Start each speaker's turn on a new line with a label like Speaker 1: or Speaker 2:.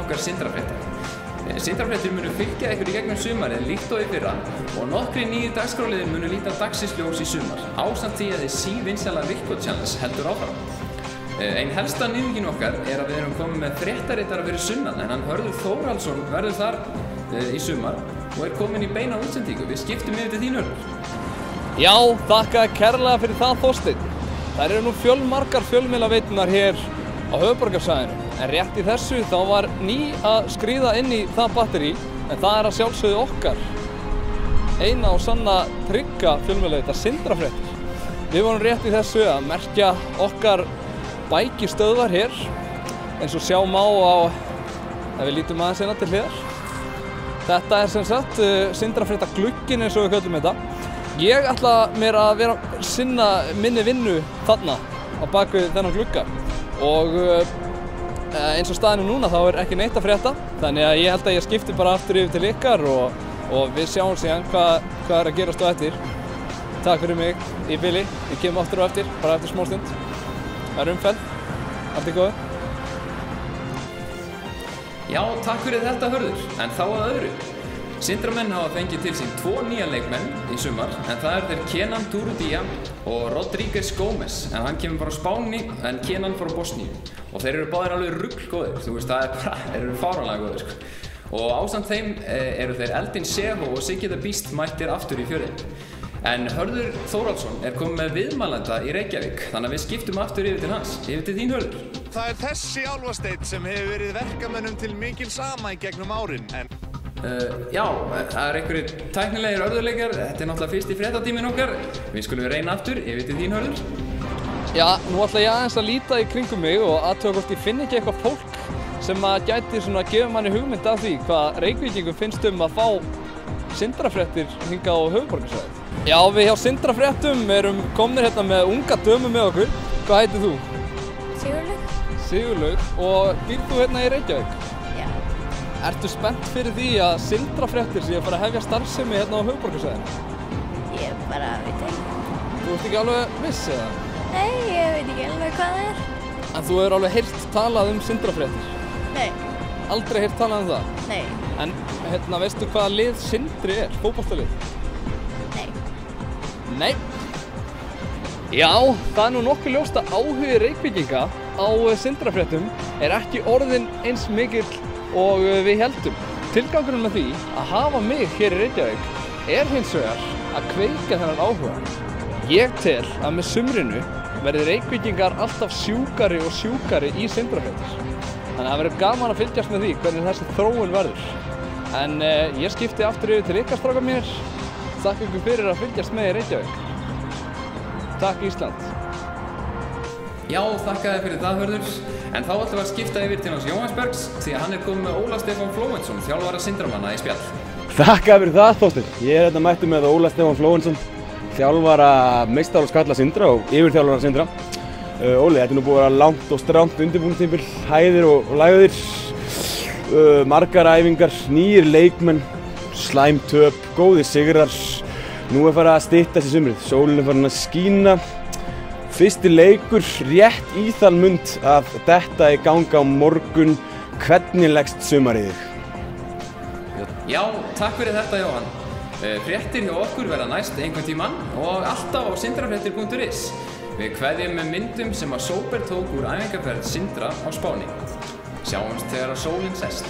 Speaker 1: okkar Sindrafrétta. Sindrafréttir munu fylgja ykkur í gegnum sumarið líkt og í fyrra og nokkri nýju dagskrárliðir munu líta dagsins ljós í sumar, ásamt því að þið sívinsæla Virkot Challenge heldur áfram. Ein helsta nýjungin okkar er að við erum komið með fréttaritara fyrir sunnan en hann Hörður Þórhallsson verður þar í sumar og er komin í beina útsendingu. Við skiptum yfir til þín, Hörður.
Speaker 2: Já, þakka kærlega fyrir það, Þorsteinn. Það eru nú fjölmargar fjölmiðlaveitunar hér á höfuðborgarsvæðinu. En rétt í þessu þá var ný að skríða inn í það batteri, en það er að sjálfsögðu okkar eina og sanna trygga fjölmiðlaveita Sindrafréttir. Við vorum rétt í þessu að merkja okkar bækistöðvar hér, eins og sjá má ef við lítum aðeins hérna til hliðar. Þetta er sem sagt Sindrafrétta glugginn eins og við köllum þetta. Ég ætla mér að sinna minni vinnu þarna á bakvið þennan glugga og eins og staðinu núna þá er ekki neitt að frétta, þannig að ég held að ég skipti bara aftur yfir til ykkar og við sjáum síðan hvað er að gerast á eftir. Takk fyrir mig í bili, ég kem aftur á eftir, bara eftir smástund. Það er umferð, allt í góðu.
Speaker 1: Já, takk fyrir þetta, Hörður, en þá að öðru. Sindramenn hafa fengið til sín 2 nýja leikmenn í sumar, en það eru þeir Kenan Durudía og Rodríguez Gómez, en hann kemur frá Spáni en Kenan frá Bosníu. Og þeir eru báðir alveg ruglgóðir, þú veist, þeir eru fáránlega góðir, sko. Og ásamt þeim eru þeir Eldin Seho og Siggi the Beast mættir aftur í fjörðinn. En Hörður Þórhallsson er komið með viðmælanda í Reykjavík, þannig að við skiptum aftur yfir til hans. Yfir til þín, Hörður.
Speaker 3: Það er þessi álfasteinn sem hefur verið verkamönnum til mikils ama í gegnum árin, en...
Speaker 1: Já, það er einhverjir tæknilegir örðuleikar, þetta er náttúrulega fyrsti fréttatíminn okkar. Við skulum reyna aftur, yfir til þín, Hörður.
Speaker 2: Já, nú ætla ég aðeins að líta í kringum mig og athuga hvort ég finn ekki eitthvað fólk sem að gæti svona að gefa manni hugmynd af því hvað Reykvíkingum finnst að fá Sindrafréttir hingað á höfuðborgarsvæðið. Já, við hjá Sindrafréttum erum komnir hérna með unga dömu með okkur. Hvað heitir þú?
Speaker 4: Sigurlaug.
Speaker 2: Sigurlaug, og býrð þú hérna í Reykjavík?
Speaker 4: Já.
Speaker 2: Ertu spennt fyrir því að Sindrafréttir sé að fara að hefja starfsemi hérna á höfuðborgarsvæðinu?
Speaker 4: Ég bara veit ekki.
Speaker 2: Þú ert ekki alveg viss, eða?
Speaker 4: Nei, ég veit ekki alveg hvað það er.
Speaker 2: En þú hefur alveg heyrt talað Sindrafréttir?
Speaker 4: Nei.
Speaker 2: Aldrei heyrt talað það?
Speaker 4: Nei.
Speaker 2: En hérna, veistu hvaða lið Sindri er? Fótboltalið?
Speaker 4: Nei.
Speaker 2: Nei. Já, það er nú nokkuð ljóst að áhugi Reykvíkinga á Sindrafréttum er ekki orðinn eins mikill og við heldum. Tilgangurinn með því að hafa mig hér í Reykjavík er hins vegar að kveikja þennan áhuga. Ég tel að með sumrinu verði Reykvíkingar alltaf sjúkari og sjúkari í Sindrafréttir. Þannig að það verður gaman að fylgjast með því hvernig þessi þróun verður. En ég skipti aftur yfir til ykkar, strákar mínir. Þakka ykkur fyrir að fylgjast með í Reykjavík. Takk Ísland.
Speaker 1: Já, þakka þér fyrir það, Hörður. En þá ætlum við að skipta yfir til hans Jóhannsbergs því að hann er komið með Óla Stefán Flóventsson, þjálfara Sindramanna í spjall.
Speaker 5: Þakka fyrir það, Þorsteinn. Ég er hérna mættur með Óla Stefán Flóventsson, þjálfara meistar og skalla Sindra og yfirþjálfara Sindra. Óli, þetta er nú búið að vera langt og strangt undirbúningstímabil, hæðir og lægðir, margar æfingar, nýjir leikmenn, slæmtöp, góðir sigrar. Nú er farið að styttast í sumrið, sólin er farin að skína. Fyrsti leikur rétt í þann mund að detta í ganga á morgun. Hvernig leggst sumarið þig?
Speaker 1: Já, takk fyrir þetta, Jóhann. Fréttir hjá okkur verða næst einhvern tímann og alltaf á sindrafréttir.is. Við kveðjum með myndum sem að Sóber tók úr æfingarferð Sindra á Spáni. Sjáumst þegar að sólin sest.